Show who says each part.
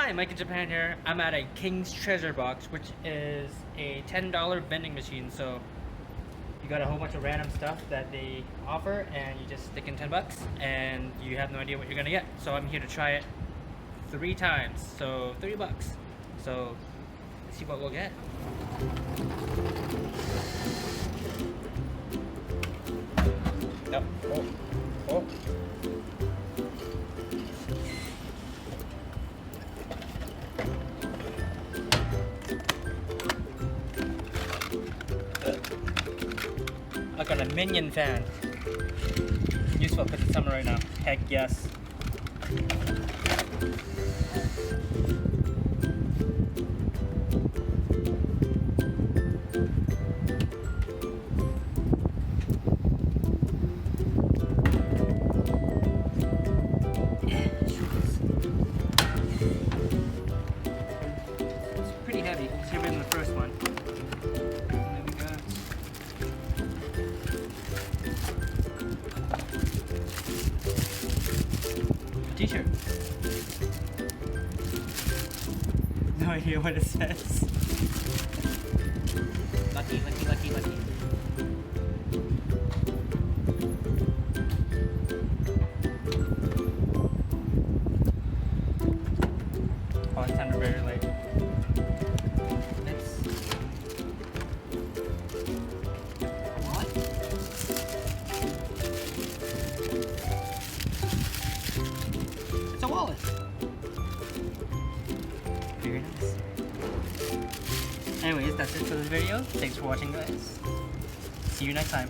Speaker 1: Hi, Mike in Japan here. I'm at a King's Treasure Box, which is a $10 vending machine. So you got a whole bunch of random stuff that they offer, and you just stick in 10 bucks, and you have no idea what you're gonna get. So I'm here to try it 3 times, so 30 bucks. So let's see what we'll get. Yep. Oh. Like on a Minion fan. Useful because it's summer right now. Heck yes. It's pretty heavy. It's heavier than the first one. There we go. T-shirt. No idea what it says. Lucky. Oh, it's time to very late. What? It's a wallet. Very nice. Anyways, that's it for this video. Thanks for watching, guys. See you next time.